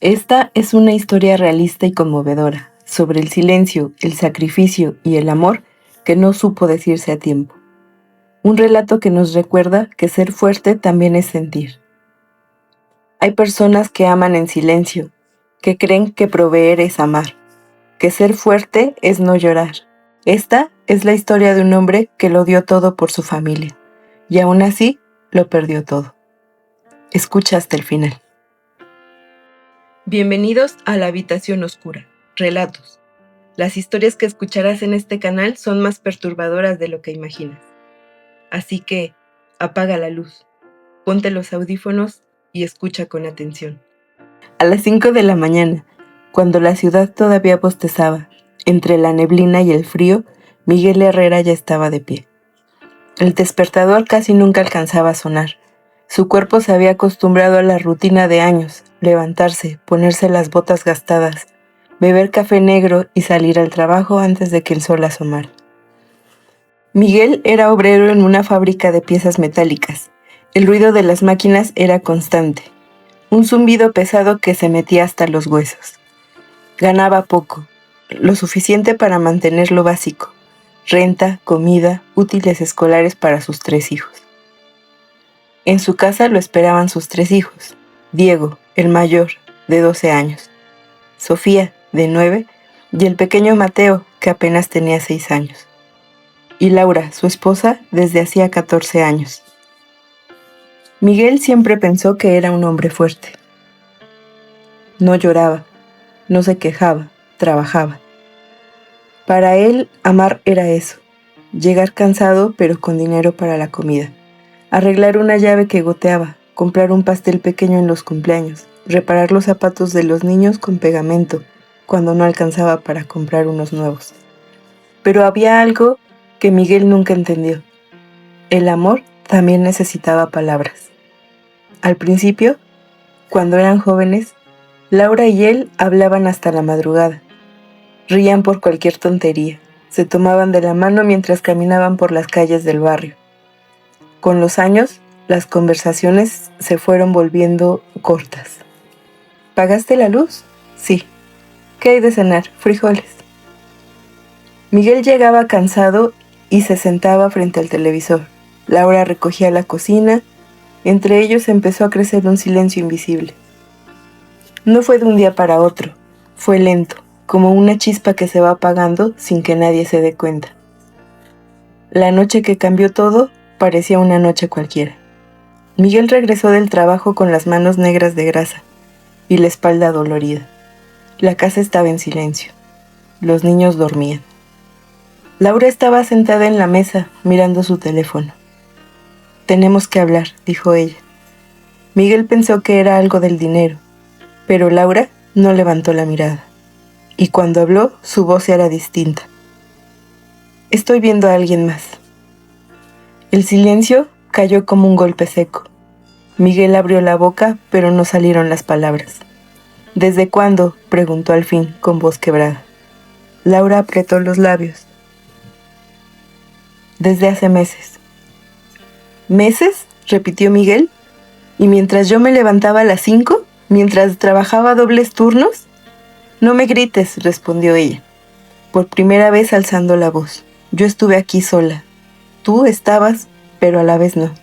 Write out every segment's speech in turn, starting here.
Esta es una historia realista y conmovedora sobre el silencio, el sacrificio y el amor que no supo decirse a tiempo. Un relato que nos recuerda que ser fuerte también es sentir. Hay personas que aman en silencio, que creen que proveer es amar, que ser fuerte es no llorar. Esta es la historia de un hombre que lo dio todo por su familia y aún así lo perdió todo. Escucha hasta el final. Bienvenidos a La Habitación Oscura, Relatos. Las historias que escucharás en este canal son más perturbadoras de lo que imaginas. Así que, apaga la luz, ponte los audífonos y escucha con atención. A las 5 de la mañana, cuando la ciudad todavía bostezaba, entre la neblina y el frío, Miguel Herrera ya estaba de pie. El despertador casi nunca alcanzaba a sonar. Su cuerpo se había acostumbrado a la rutina de años: levantarse, ponerse las botas gastadas, beber café negro y salir al trabajo antes de que el sol asomara. Miguel era obrero en una fábrica de piezas metálicas. El ruido de las máquinas era constante, un zumbido pesado que se metía hasta los huesos. Ganaba poco, lo suficiente para mantener lo básico: renta, comida, útiles escolares para sus 3 hijos. En su casa lo esperaban sus 3 hijos: Diego, el mayor, de 12 años, Sofía, de 9, y el pequeño Mateo, que apenas tenía 6 años. Y Laura, su esposa, desde hacía 14 años. Miguel siempre pensó que era un hombre fuerte. No lloraba, no se quejaba, trabajaba. Para él, amar era eso: llegar cansado pero con dinero para la comida, arreglar una llave que goteaba, comprar un pastel pequeño en los cumpleaños, reparar los zapatos de los niños con pegamento cuando no alcanzaba para comprar unos nuevos. Pero había algo que Miguel nunca entendió: el amor también necesitaba palabras. Al principio, cuando eran jóvenes, Laura y él hablaban hasta la madrugada. Rían por cualquier tontería, se tomaban de la mano mientras caminaban por las calles del barrio. Con los años, las conversaciones se fueron volviendo cortas. ¿Pagaste la luz? Sí. ¿Qué hay de cenar? Frijoles. Miguel llegaba cansado y se sentaba frente al televisor. Laura recogía la cocina. Entre ellos empezó a crecer un silencio invisible. No fue de un día para otro, fue lento, como una chispa que se va apagando sin que nadie se dé cuenta. La noche que cambió todo parecía una noche cualquiera. Miguel regresó del trabajo con las manos negras de grasa y la espalda dolorida. La casa estaba en silencio. Los niños dormían. Laura estaba sentada en la mesa, mirando su teléfono. «Tenemos que hablar», dijo ella. Miguel pensó que era algo del dinero, pero Laura no levantó la mirada. Y cuando habló, su voz era distinta. «Estoy viendo a alguien más». El silencio cayó como un golpe seco. Miguel abrió la boca, pero no salieron las palabras. «¿Desde cuándo?», preguntó al fin, con voz quebrada. Laura apretó los labios. «Desde hace meses». «¿Meses?», repitió Miguel. «¿Y mientras yo me levantaba a las 5? ¿Mientras trabajaba dobles turnos?» «No me grites», respondió ella, por primera vez alzando la voz. «Yo estuve aquí sola. Tú estabas, pero a la vez no».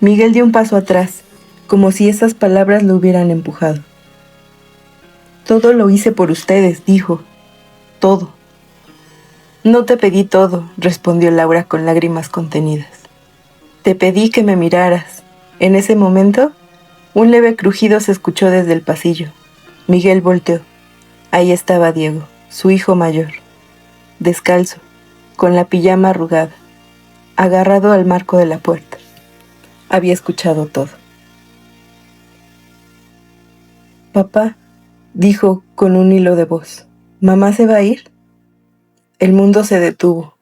Miguel dio un paso atrás, como si esas palabras lo hubieran empujado. «Todo lo hice por ustedes», dijo. «Todo». «No te pedí todo», respondió Laura con lágrimas contenidas. «Te pedí que me miraras». En ese momento, un leve crujido se escuchó desde el pasillo. Miguel volteó. Ahí estaba Diego, su hijo mayor, descalzo, con la pijama arrugada, agarrado al marco de la puerta. Había escuchado todo. «Papá», dijo con un hilo de voz, «¿mamá se va a ir?» El mundo se detuvo.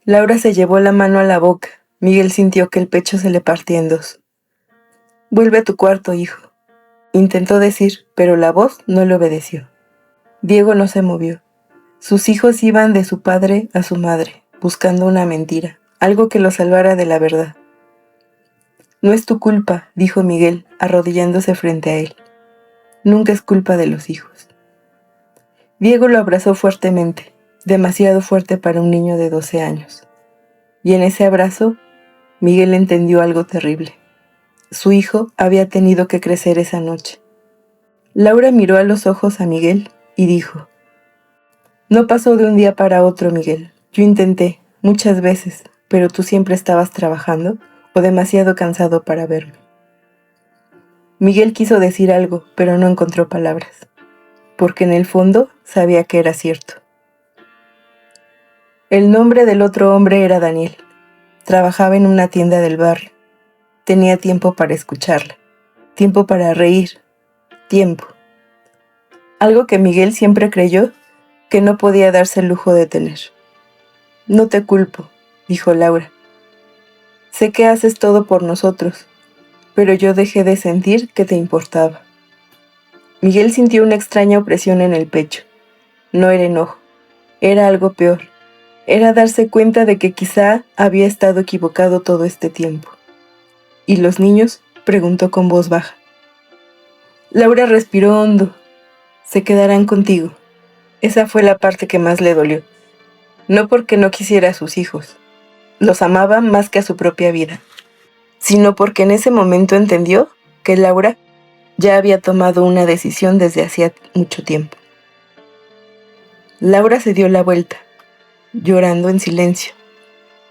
Laura se llevó la mano a la boca. Miguel sintió que el pecho se le partía en dos. «Vuelve a tu cuarto, hijo», intentó decir, pero la voz no le obedeció. Diego no se movió. Sus hijos iban de su padre a su madre, buscando una mentira, algo que lo salvara de la verdad. «No es tu culpa», dijo Miguel, arrodillándose frente a él. nunca es culpa de los hijos. Diego lo abrazó fuertemente, demasiado fuerte para un niño de 12 años. Y en ese abrazo, Miguel entendió algo terrible. Su hijo había tenido que crecer esa noche. Laura miró a los ojos a Miguel y dijo: «No pasó de un día para otro, Miguel. Yo intenté, muchas veces, pero tú siempre estabas trabajando o demasiado cansado para verme». Miguel quiso decir algo, pero no encontró palabras, porque en el fondo sabía que era cierto. El nombre del otro hombre era Daniel. Trabajaba en una tienda del barrio. Tenía tiempo para escucharla, tiempo para reír, tiempo. Algo que Miguel siempre creyó que no podía darse el lujo de tener. «No te culpo», dijo Laura. «Sé que haces todo por nosotros, pero yo dejé de sentir que te importaba». Miguel sintió una extraña opresión en el pecho. No era enojo, era algo peor. Era darse cuenta de que quizá había estado equivocado todo este tiempo. «¿Y los niños?», preguntó con voz baja. Laura respiró hondo. «Se quedarán contigo». Esa fue la parte que más le dolió. No porque no quisiera a sus hijos, los amaba más que a su propia vida, sino porque en ese momento entendió que Laura ya había tomado una decisión desde hacía mucho tiempo. Laura se dio la vuelta, llorando en silencio.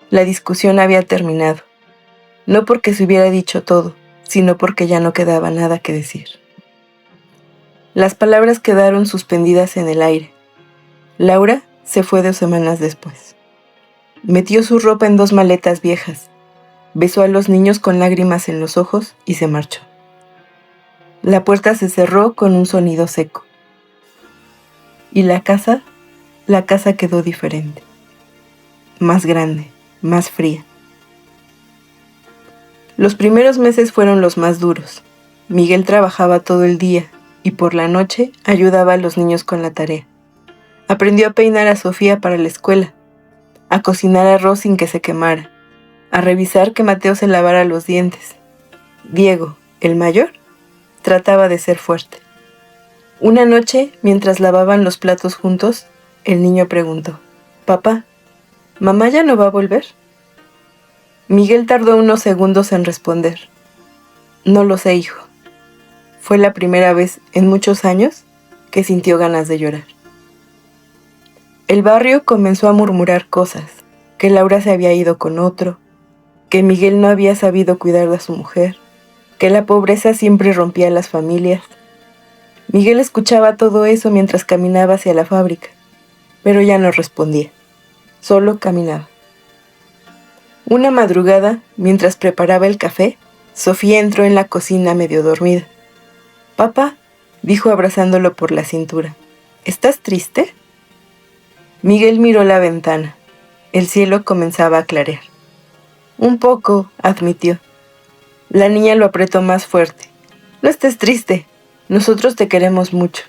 La discusión había terminado, no porque se hubiera dicho todo, sino porque ya no quedaba nada que decir. Las palabras quedaron suspendidas en el aire. Laura se fue 2 semanas después. Metió su ropa en 2 maletas viejas, besó a los niños con lágrimas en los ojos y se marchó. La puerta se cerró con un sonido seco. Y la casa quedó diferente. Más grande, más fría. Los primeros meses fueron los más duros. Miguel trabajaba todo el día y por la noche ayudaba a los niños con la tarea. Aprendió a peinar a Sofía para la escuela, a cocinar arroz sin que se quemara, a revisar que Mateo se lavara los dientes. Diego, el mayor, trataba de ser fuerte. Una noche, mientras lavaban los platos juntos, el niño preguntó: «Papá, ¿mamá ya no va a volver?». Miguel tardó unos segundos en responder: «No lo sé, hijo». Fue la primera vez en muchos años que sintió ganas de llorar. El barrio comenzó a murmurar cosas, que Laura se había ido con otro, que Miguel no había sabido cuidar de su mujer, que la pobreza siempre rompía las familias. Miguel escuchaba todo eso mientras caminaba hacia la fábrica, pero ya no respondía, solo caminaba. Una madrugada, mientras preparaba el café, Sofía entró en la cocina medio dormida. «Papá», dijo abrazándolo por la cintura, «¿estás triste?». Miguel miró la ventana. El cielo comenzaba a clarear. «Un poco», admitió. La niña lo apretó más fuerte. «No estés triste. Nosotros te queremos mucho».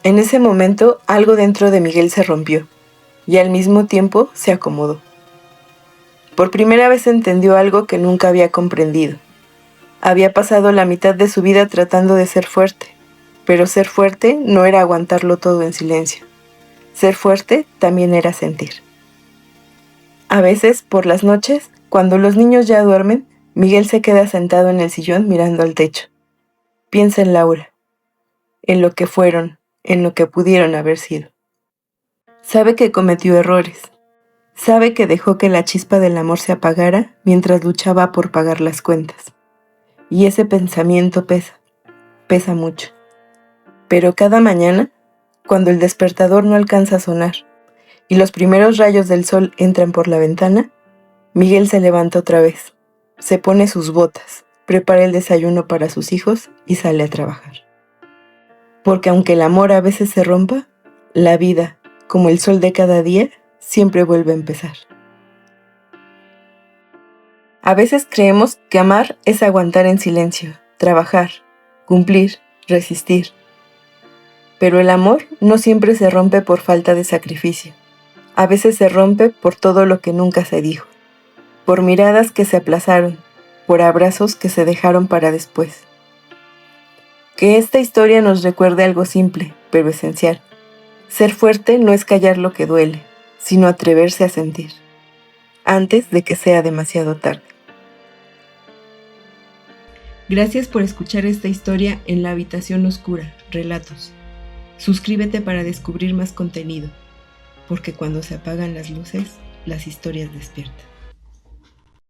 En ese momento, algo dentro de Miguel se rompió, y al mismo tiempo se acomodó. Por primera vez entendió algo que nunca había comprendido. Había pasado la mitad de su vida tratando de ser fuerte, pero ser fuerte no era aguantarlo todo en silencio. Ser fuerte también era sentir. A veces, por las noches, cuando los niños ya duermen, Miguel se queda sentado en el sillón mirando al techo. Piensa en Laura, en lo que fueron, en lo que pudieron haber sido. Sabe que cometió errores. Sabe que dejó que la chispa del amor se apagara mientras luchaba por pagar las cuentas. Y ese pensamiento pesa mucho. Pero cada mañana, cuando el despertador no alcanza a sonar y los primeros rayos del sol entran por la ventana, Miguel se levanta otra vez, se pone sus botas, prepara el desayuno para sus hijos y sale a trabajar. Porque aunque el amor a veces se rompa, la vida, como el sol de cada día, siempre vuelve a empezar. A veces creemos que amar es aguantar en silencio, trabajar, cumplir, resistir. Pero el amor no siempre se rompe por falta de sacrificio. A veces se rompe por todo lo que nunca se dijo, por miradas que se aplazaron, por abrazos que se dejaron para después. Que esta historia nos recuerde algo simple, pero esencial. Ser fuerte no es callar lo que duele, sino atreverse a sentir, antes de que sea demasiado tarde. Gracias por escuchar esta historia en La Habitación Oscura, Relatos. Suscríbete para descubrir más contenido, porque cuando se apagan las luces, las historias despiertan.